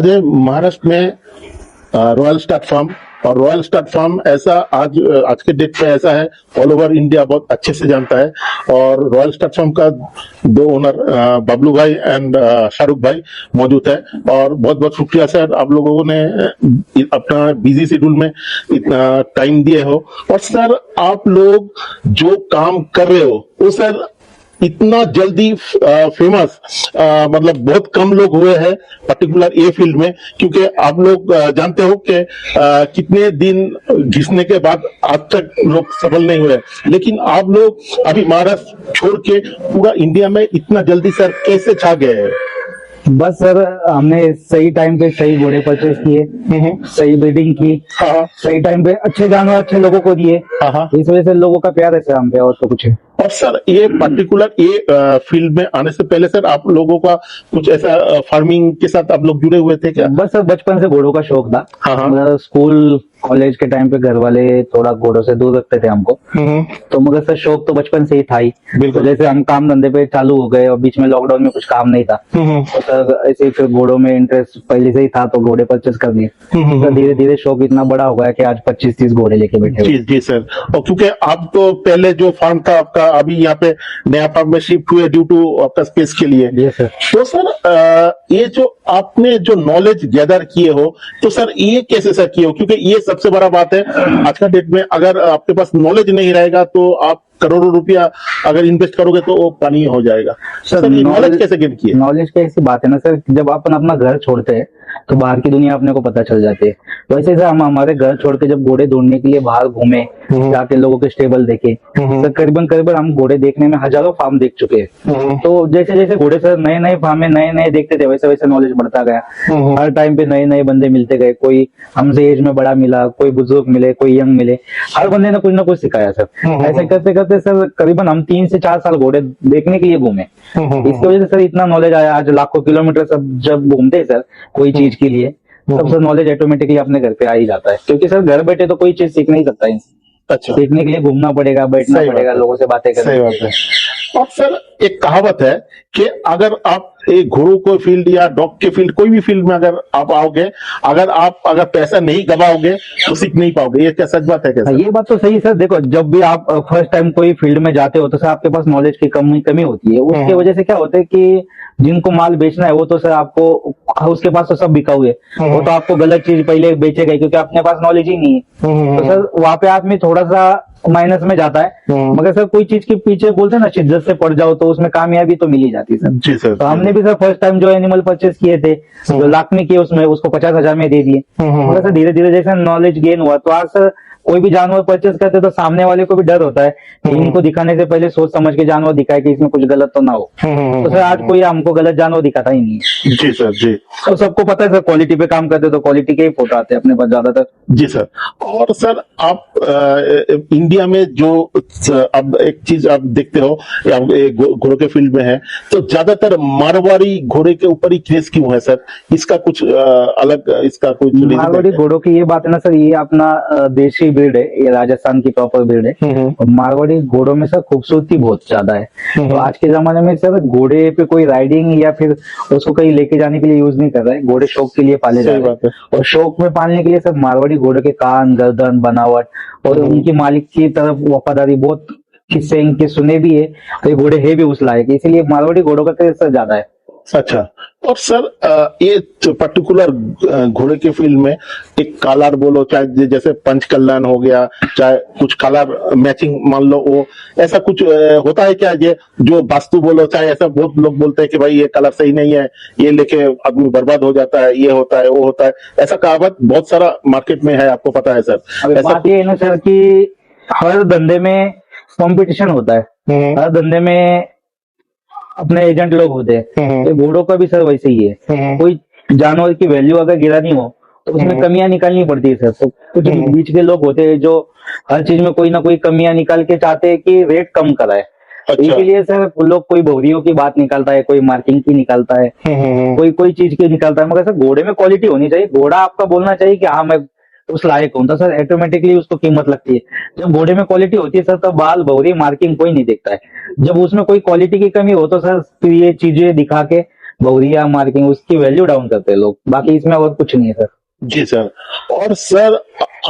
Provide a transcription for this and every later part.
आज महाराष्ट्र में royal stud farm, और रॉयल स्टार्ट फार्म ऐसा आज के डेट में ऐसा है, ऑल ओवर इंडिया बहुत अच्छे से जानता है। और रॉयल स्टार्ट फार्म का दो ओनर बबलू भाई एंड शाहरुख भाई मौजूद है। और बहुत बहुत शुक्रिया सर, आप लोगों ने अपना बिजी शेड्यूल में इतना टाइम दिए हो। और सर आप लोग जो काम कर रहे हो वो सर इतना जल्दी फेमस मतलब बहुत कम लोग हुए हैं पर्टिकुलर ये फील्ड में, क्योंकि आप लोग जानते हो कि कितने दिन घिसने के बाद आज तक लोग सफल नहीं हुए, लेकिन आप लोग अभी महाराष्ट्र छोड़ के पूरा इंडिया में इतना जल्दी सर कैसे छा गए हैं? बस सर, हमने सही टाइम पे सही घोड़े परचेज किए, सही ब्रीडिंग की, सही टाइम पे अच्छे जानवर अच्छे लोगों को दिए। इस वजह से लोगों का प्यार है सर हम पे, और तो कुछ है। और सर ये पर्टिकुलर ये फील्ड में आने से पहले सर आप लोगों का कुछ ऐसा फार्मिंग के साथ आप लोग जुड़े हुए थे क्या? बस सर बचपन से घोड़ों का शौक था। हाँ। स्कूल कॉलेज के टाइम पे घर वाले थोड़ा घोड़ों से दूर रखते थे हमको, तो मगर सर शौक तो बचपन से ही था ही। बिल्कुल। तो जैसे हम काम धंधे पे चालू हो गए और बीच में लॉकडाउन में कुछ काम नहीं था, तो सर ऐसे ही फिर घोड़ों में इंटरेस्ट पहले से ही था, तो घोड़े परचेज कर दिए। तो धीरे धीरे शौक इतना बड़ा हो गया कि आज 25-30 घोड़े लेके बैठे। जी जी सर। और क्योंकि आप तो पहले जो फार्म था आपका, अभी यहाँ पे नया फार्म में शिफ्ट हुए ड्यू टू आपका स्पेस के लिए। जी सर। तो सर ये जो आपने जो नॉलेज गैदर किए हो, तो सर ये कैसे सर किए हो? क्योंकि ये सबसे बड़ा बात है आज का डेट में, अगर आपके पास नॉलेज नहीं रहेगा तो आप करोड़ों रुपया अगर इन्वेस्ट करोगे तो वो पानी हो जाएगा। सर नॉलेज कैसे गेन किए? नॉलेज की ऐसी बात है ना सर, जब अपन अपना घर छोड़ते हैं तो बाहर की दुनिया अपने को पता चल जाती है। वैसे सर हम हमारे घर छोड़ के जब घोड़े ढूंढने के लिए बाहर घूमे, जाके लोगों के स्टेबल देखे, सर करीबन हम घोड़े देखने में हजारों फार्म देख चुके हैं। तो जैसे जैसे घोड़े सर नए नए फार्म में नए नए देखते थे, वैसे वैसे नॉलेज बढ़ता गया। हर टाइम पे नए नए बंदे मिलते गए, कोई हमसे एज में बड़ा मिला, कोई बुजुर्ग मिले, कोई यंग मिले, हर बंदे ने कुछ ना कुछ सिखाया सर। ऐसे करते करते सर करीबन हम 3 से 4 साल घोड़े देखने के लिए घूमे। इसकी वजह से सर इतना नॉलेज आया। आज लाखों किलोमीटर सब जब घूमते हैं सर कोई चीज के लिए, सबसे नॉलेज ऑटोमेटिकली अपने घर पे आ ही जाता है, क्योंकि सर घर बैठे तो कोई चीज सीख नहीं सकता है। अच्छा। सीखने के लिए घूमना पड़ेगा, बैठना पड़ेगा, लोगों से बातें करनी। सही बात है। और सर एक कहावत है कि अगर आप एक घोड़ों को फील्ड या डॉग के फील्ड, कोई भी फील्ड में अगर आप आओगे, अगर पैसा नहीं गवाओगे तो सीख नहीं पाओगे। ये क्या सच बात है? क्या ये बात तो सही है सर। देखो, जब भी आप फर्स्ट टाइम कोई फील्ड में जाते हो तो सर आपके पास नॉलेज की कमी होती है। उसके वजह से क्या होता है कि जिनको माल बेचना है वो तो सर आपको, उसके पास तो सब बिका हुए, वो तो आपको गलत चीज पहले बेचेगा क्योंकि अपने पास नॉलेज ही नहीं है। तो सर वहां पे आदमी थोड़ा सा माइनस में जाता है। मगर सर कोई चीज के पीछे बोलते हैं ना, शिद्दत से पड़ जाओ तो उसमें कामयाबी तो मिल ही जाती है सर। जी सर। तो हमने भी सर फर्स्ट टाइम जो एनिमल परचेज किए थे, जो लाख में किए, उसमें उसको 50,000 में दे दिए। मगर सर धीरे धीरे जैसे नॉलेज गेन हुआ, तो आज सर कोई भी जानवर परचेज करते तो सामने वाले को भी डर होता है कि इनको दिखाने से पहले सोच समझ के जानवर दिखाए कि इसमें कुछ गलत तो ना हो। तो सर आज कोई हमको गलत जानवर दिखाता ही नहीं है। जी सर। जी। तो सबको पता है सर, क्वालिटी पे काम करते तो क्वालिटी के ही फोटो आते हैं अपने पास ज्यादातर। जी सर। और सर आप इंडिया में जो अब एक चीज आप देखते हो, घोड़ों के फील्ड में है तो ज्यादातर मारवाड़ी घोड़े के ऊपर ही क्रेज क्यों है सर? इसका कुछ अलग, इसका कुछ मारवाड़ी घोड़ों की ये बात है ना सर, ये अपना देशी ब्रीड है, ये राजस्थान की प्रॉपर ब्रीड है। और मारवाड़ी घोड़ों में सर खूबसूरती बहुत ज्यादा है। तो आज के जमाने में सर घोड़े पे कोई राइडिंग या फिर उसको कहीं लेके जाने के लिए यूज नहीं कर रहा है, घोड़े शौक के लिए पाले जा रहे हैं। और शौक में पालने के लिए सर मारवाड़ी घोड़े के कान, गर्दन, बनावट और उनकी मालिक की तरफ वफादारी, बहुत किस्से इनके सुने भी है, तो ये घोड़े है भी उस लायक, इसीलिए मारवाड़ी घोड़ों का क्रेज सर ज्यादा है। अच्छा। और सर ये पर्टिकुलर घोड़े के फील्ड में एक कलर बोलो, चाहे जैसे पंच कल्याण हो गया, चाहे कुछ कलर मैचिंग मान लो, वो ऐसा कुछ होता है क्या? ये जो वास्तु बोलो, चाहे ऐसा बहुत लोग बोलते हैं कि भाई ये कलर सही नहीं है, ये लेके आदमी बर्बाद हो जाता है, ये होता है, वो होता है, ऐसा कहावत बहुत सारा मार्केट में है, आपको पता है सर? ऐसा बात ये है ना सर कि हर धंधे में कंपटीशन होता है, हर धंधे में अपने एजेंट लोग होते हैं। तो घोड़ों का भी सर वैसे ही है। कोई जानवर की वैल्यू अगर गिरानी हो तो उसमें कमियां निकालनी पड़ती है सर। तो कुछ बीच के लोग होते हैं जो हर चीज में कोई ना कोई कमियां निकाल के चाहते हैं कि रेट कम कराए। अच्छा। इसीलिए सर लोग कोई भौरियों की बात निकालता है, कोई मार्किंग की निकालता है, कोई चीज की निकालता है। मगर सर घोड़े में क्वालिटी होनी चाहिए। घोड़ा आपका बोलना चाहिए कि हाँ मैं उस लायक हूं, तो सर ऑटोमेटिकली उसको कीमत लगती है। जब घोड़े में क्वालिटी होती है सर, तो बाल, भौरी, मार्किंग कोई नहीं देखता है। जब उसमें कोई क्वालिटी की कमी हो तो सर फिर ये चीजें दिखा के बहुरिया मार्किंग, उसकी वैल्यू डाउन करते हैं लोग, बाकी इसमें और कुछ नहीं है सर। जी सर। और सर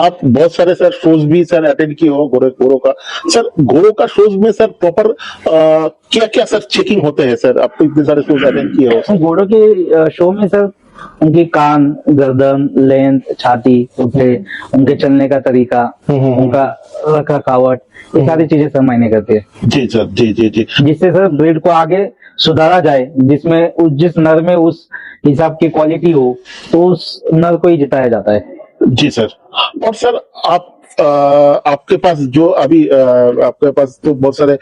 आप बहुत सारे सर शोज भी सर अटेंड किए हो घोड़ों का। सर घोड़ों का शोज में सर प्रॉपर क्या क्या सर चेकिंग होते हैं सर? आप तो इतने सारे शोज अटेंड किए हो। घोड़ों के शो में सर उनकी कान, गर्दन, लेंथ, छाती, उनके चलने का तरीका, उनका रखरखावट, ये सारी चीजें सर मायने करती है। जी सर, जी जी जी। जिससे सर ब्रीड को आगे सुधारा जाए, जिस नर में उस हिसाब की क्वालिटी हो, तो उस नर को ही जिताया जाता है। जी सर। और सर आप आपके पास जो अभी आपके पास तो बहुत सारे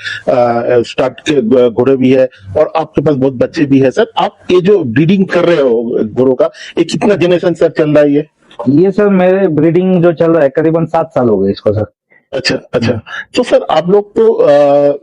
स्टार्ट के घोड़े भी है और आपके पास बहुत बच्चे भी है सर। आप ये जो ब्रीडिंग कर रहे हो घोड़ों का, ये कितना जनरेशन सर चल रहा है ये? सर मेरे ब्रीडिंग जो चल रहा है करीबन 7 साल हो गए इसको सर। अच्छा अच्छा। तो सर आप लोग तो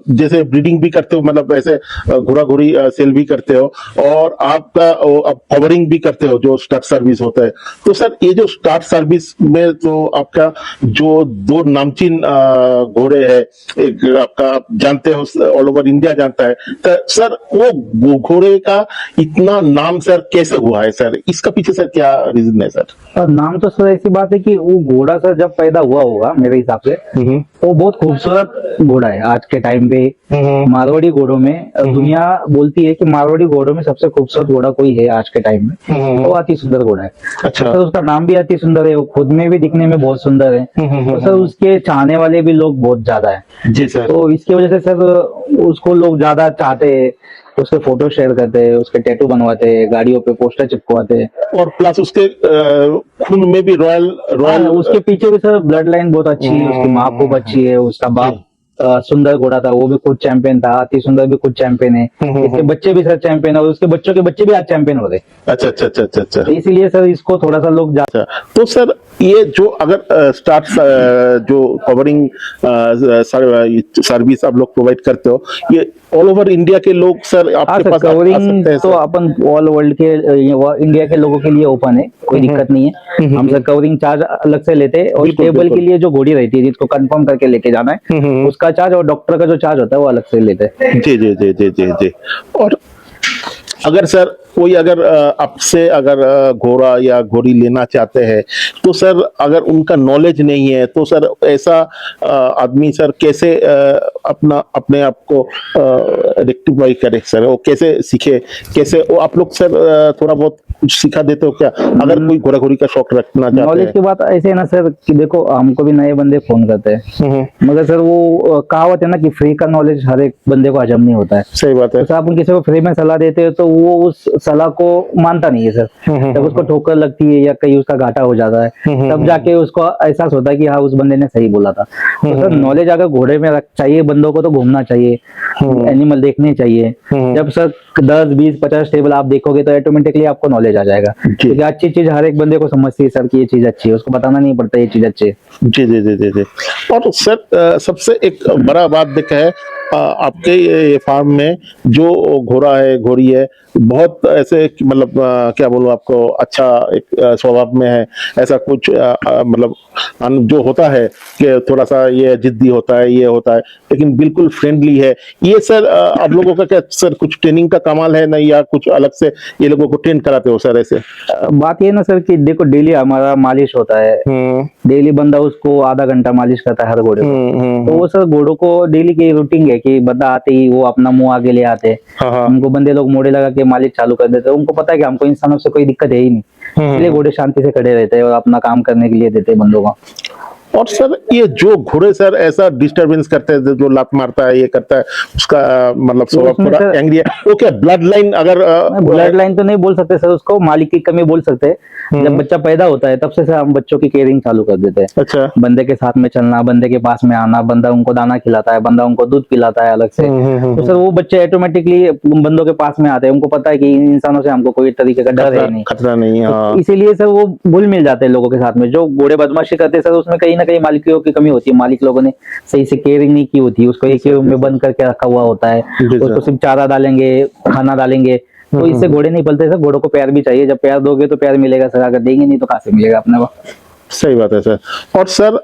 जैसे ब्रीडिंग भी करते हो, मतलब ऐसे घोड़ा घोड़ी सेल भी करते हो, और आपका आप कवरिंग भी करते हो जो स्टार्ट सर्विस होता है। तो सर ये जो स्टार्ट सर्विस में तो आपका जो दो नामचीन घोड़े है, एक आपका आप जानते हो ऑल ओवर इंडिया जानता है, तो सर वो घोड़े का इतना नाम सर कैसे हुआ है सर? इसका पीछे सर क्या रीजन है सर? और नाम तो सर ऐसी बात है कि वो घोड़ा सर जब पैदा हुआ होगा मेरे हिसाब से, तो बहुत खूबसूरत घोड़ा है आज के टाइम पे। मारवाड़ी घोड़ों में दुनिया बोलती है कि मारवाड़ी घोड़ों में सबसे खूबसूरत घोड़ा कोई है आज के टाइम में, वो अति सुंदर घोड़ा है। अच्छा। सर उसका नाम भी अति सुंदर है, वो खुद में भी दिखने में बहुत सुंदर है, तो सर उसके चाहने वाले भी लोग बहुत ज्यादा है। जी सर। तो इसकी वजह से सर उसको लोग ज्यादा चाहते हैं, उसके फोटो शेयर करते हैं, उसके टैटू बनवाते हैं, गाड़ियों पे पोस्टर चिपकवाते हैं, और प्लस उसके खून में भी रॉयल उसके पीछे भी सर ब्लड लाइन बहुत अच्छी है, उसकी माँ खूब अच्छी है, उसका बाप सुंदर घोड़ा था, वो भी खुद चैंपियन था, अति सुंदर भी खुद चैंपियन है, इसके बच्चे भी सर चैंपियन है, और उसके बच्चों के बच्चे भी आज चैंपियन हो गए। अच्छा अच्छा अच्छा अच्छा अच्छा। इसीलिए सर इसको थोड़ा सा लोग अच्छा, तो सर ये जो अगर स्टार्ट जो कवरिंग सर्विस आप लोग प्रोवाइड करते हो, ये ऑल ओवर इंडिया के लोग सर आपके पास आ सकते कवरिंग हैं तो सर? अपन ऑल वर्ल्ड के इंडिया के लोगों के लिए ओपन है, कोई दिक्कत नहीं है। हम सर कवरिंग चार्ज अलग से लेते हैं, और बिल्कुल, टेबल बिल्कुल। के लिए जो घोड़ी रहती है जिसको कंफर्म करके लेके जाना है, उसका चार्ज और डॉक्टर का जो चार्ज होता है वो अलग से लेते हैं। जी जी जी जी जी जी। और अगर सर कोई अगर आपसे अगर घोड़ा या घोड़ी लेना चाहते हैं, तो सर अगर उनका नॉलेज नहीं है, तो सर ऐसा आदमी सर कैसे अपने आप को रेक्टिफाई करे सर? वो कैसे सीखे, कैसे वो आप लोग सर थोड़ा बहुत कुछ सिखा देते हो क्या, अगर कोई घोड़ा घोड़ी का शौक रखना चाहते नॉलेज हैं? की बात ऐसे है ना सर कि देखो हमको भी नए बंदे फोन करते हैं, मगर सर वो कहावत है ना कि फ्री का नॉलेज हर एक बंदे को हजम नहीं होता है। सही बात है। तो आप किसी को फ्री में सलाह देते हो तो वो उस सलाह को मानता नहीं है सर। जब उसको ठोकर लगती है या कहीं उसका घाटा हो जाता है, तब जाके उसको एहसास होता है कि हाँ उस बंदे ने सही बोला था। तो सर नॉलेज अगर घोड़े में चाहिए बंदों को, तो घूमना चाहिए, एनिमल देखने चाहिए। जब सर 10, 20, 50 टेबल आप देखोगे तो ऑटोमेटिकली आपको नॉलेज आ जाएगा, क्योंकि अच्छी चीज हर एक बंदे को समझती है सर कि ये चीज अच्छी है, उसको बताना नहीं पड़ता ये चीज अच्छी है। जी जी जी जी जी। और सर सबसे एक बड़ा बात देखा है आपके ये फार्म में जो घोड़ा है घोड़ी है, बहुत ऐसे मतलब क्या बोलूं आपको, अच्छा एक स्वभाव में है, ऐसा कुछ मतलब जो होता है कि थोड़ा सा ये जिद्दी होता है, ये होता है, लेकिन बिल्कुल फ्रेंडली है। ये सर आप लोगों का क्या सर कुछ ट्रेनिंग का कमाल है ना, या कुछ अलग से ये लोगों को ट्रेन कराते हो सर ऐसे? बात ये ना सर कि देखो डेली हमारा मालिश होता है, डेली बंदा उसको आधा घंटा मालिश करता है हर घोड़े को। तो वो सर घोड़ों को डेली की रूटीन है कि बंदा आते ही वो अपना मुंह आगे ले आते हैं, उनको बंदे लोग मोड़े लगा के मालिश चालू कर देते हैं। उनको पता है कि हमको इंसानों से कोई दिक्कत है ही नहीं, इसलिए घोड़े शांति से खड़े रहते हैं और अपना काम करने के लिए देते हैं बंदों को। और सर ये जो घोड़े सर ऐसा डिस्टर्बेंस करते हैं, जो लात मारता है, ये करता है, उसका मतलब स्वभाव थोड़ा एंग्री है, वो क्या ब्लड लाइन, अगर ब्लड लाइन तो नहीं बोल सकते सर, उसको मालिक की कमी बोल सकते हैं। जब बच्चा पैदा होता है तब से सर हम बच्चों की केयरिंग चालू कर देते हैं। अच्छा। बंदे के साथ में चलना, बंदे के पास में आना, बंदा उनको दाना खिलाता है, बंदा उनको दूध पिलाता है अलग से। तो सर वो बच्चे ऑटोमेटिकली बंदों के पास में आते हैं, उनको पता है कि इन इंसानों से हमको कोई तरीके का डर है नहीं, खतरा नहीं है। तो इसीलिए सर वो घुल मिल जाते हैं लोगों के साथ में। जो घोड़े बदमाशी करते हैं सर, उसमें कहीं ना कहीं मालिकों की कमी होती है, मालिक लोगों ने सही से केयरिंग नहीं की होती, उसको एक रूम में बंद करके रखा हुआ होता है, उसको सिर्फ चारा डालेंगे, खाना डालेंगे, तो इससे घोड़े नहीं पलते सर। घोड़ों को प्यार भी चाहिए, जब प्यार दोगे तो प्यार मिलेगा सर, अगर देंगे नहीं तो कहाँ से मिलेगा अपने को। सही बात है सर। और सर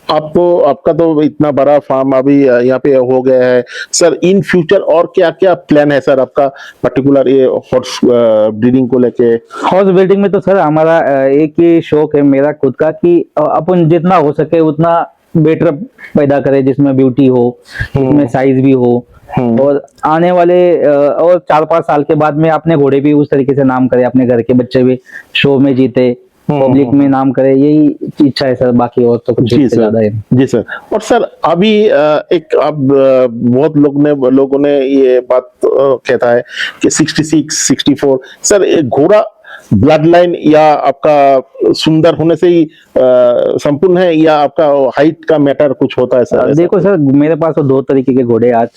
आपको आपका तो इतना बड़ा फार्म अभी यहाँ पे हो गया है सर, इन फ्यूचर और क्या क्या प्लान है सर आपका, पर्टिकुलर ये हॉर्स ब्रीडिंग को लेके? हॉर्स ब्रीडिंग में तो सर हमारा एक ही शौक है मेरा खुद का कि अपन जितना हो सके उतना बेटर पैदा करे, जिसमें ब्यूटी हो, जिसमें साइज भी हो, और आने वाले और 4-5 साल के बाद में अपने घोड़े भी उस तरीके से नाम करे, अपने घर के बच्चे भी शो में जीते, पब्लिक में नाम करे, यही इच्छा है सर, बाकी और तो कुछ जी इससे ज्यादा है। सर, जी सर। और सर अभी एक अब बहुत लोगों ने ये बात कहता है कि 66 64 सर, एक घोड़ा ब्लड लाइन या आपका सुंदर होने से ही संपूर्ण है, या आपका हाइट का मैटर कुछ होता है सर? ऐसा? देखो सर, मेरे पास तो 2 तरीके के घोड़े आज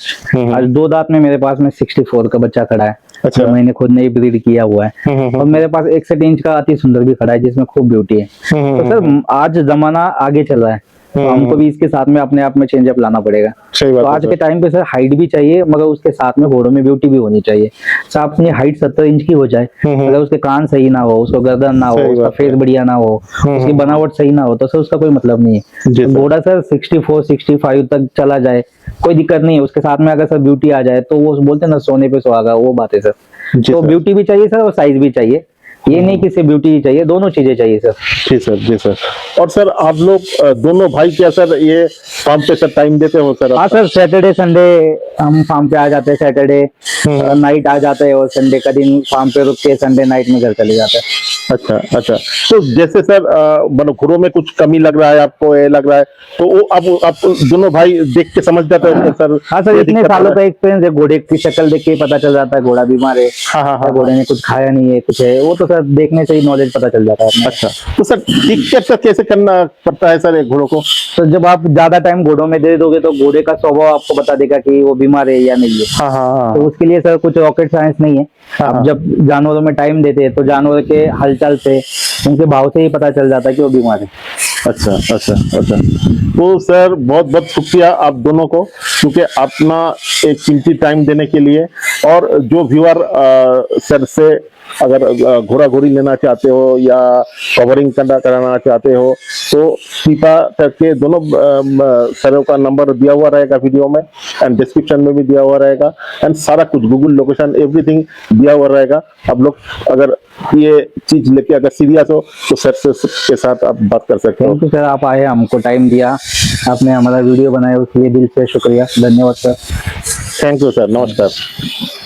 आज 2 दांत में मेरे पास में 64 का बच्चा खड़ा है। अच्छा। जो मैंने खुद ने ही ब्रीड किया हुआ है। और मेरे पास 61 इंच का अति सुंदर भी खड़ा है, जिसमें खूब ब्यूटी है। तो सर आज जमाना आगे चल रहा है, तो हमको भी इसके साथ में अपने आप में चेंज अप लाना पड़ेगा। सही बात तो है आज सर। के टाइम पे सर हाइट भी चाहिए, मगर उसके साथ में घोड़ों में ब्यूटी भी होनी चाहिए। सर अपनी हाइट 70 इंच की हो जाए, अगर उसके कान सही ना हो, उसको गर्दन ना हो, सही उसका बात फेस बढ़िया ना हो, उसकी बनावट सही ना हो, तो सर उसका कोई मतलब नहीं जी है। सर। घोड़ा सर 64 65 तक चला जाए, कोई दिक्कत नहीं है। उसके साथ में अगर सर ब्यूटी आ जाए, तो वो बोलते हैं ना, सोने पे सुहागा, वो बात है सर। जी तो सर। ब्यूटी भी चाहिए सर और साइज भी चाहिए, ये नहीं कि सिर्फ ब्यूटी ही चाहिए, दोनों चीजें चाहिए सर। जी सर, जी सर। और सर आप लोग दोनों भाई क्या सर ये फार्म पे सर टाइम देते हो सर? हाँ सर, सैटरडे संडे हम फार्म पे आ जाते हैं, सैटरडे नाइट आ जाते हैं, और संडे का दिन फार्म पे रुक के संडे नाइट में घर चले जाते हैं। अच्छा अच्छा। तो जैसे सर मतलब घोड़ों में कुछ कमी लग रहा है आपको, ये लग रहा है, तो वो आप दोनों भाई देख के समझ जाते हो सर? हाँ सर, ये इतने दिक्कत सालों है। का एक्सपीरियंस है, घोड़े की शक्ल देख के ही पता चल जाता है घोड़ा बीमार है, हाँ हाँ हाँ। घोड़े ने कुछ खाया नहीं है, कुछ है, वो तो सर देखने से ही नॉलेज पता चल जाता है अपने। अच्छा, तो सर टिक का कैसे करना पड़ता है सर एक घोड़ों को? तो जब आप ज्यादा टाइम घोड़ों में दे दोगे, तो घोड़े का स्वभाव आपको बता देगा कि वो बीमार है या नहीं है। हाँ हाँ तो हाँ। उसके लिए सर कुछ रॉकेट साइंस नहीं है। हाँ। आप जब जानवरों में टाइम देते हैं, तो जानवर के हलचल से, उनके भाव से ही पता चल जाता है कि वो बीमार है। अच्छा अच्छा अच्छा। तो सर बहुत बहुत शुक्रिया आप दोनों को, क्योंकि अपना एक कीमती टाइम देने के लिए। और जो व्यूअर सर से अगर घोड़ा घोड़ी लेना चाहते हो या कवरिंग कराना चाहते हो, तो कृपा करके दोनों सरों का नंबर दिया हुआ रहेगा वीडियो में, एंड डिस्क्रिप्शन में भी दिया हुआ रहेगा, एंड सारा कुछ गूगल लोकेशन एवरीथिंग दिया हुआ रहेगा। आप लोग अगर ये चीज लेके अगर सीरियस हो, तो सर के साथ आप बात कर सकते हो। थैंक यू सर, आप आए, हमको टाइम दिया, आपने हमारा वीडियो बनाया, उसके लिए दिल से शुक्रिया, धन्यवाद सर। थैंक यू सर, नमस्कार।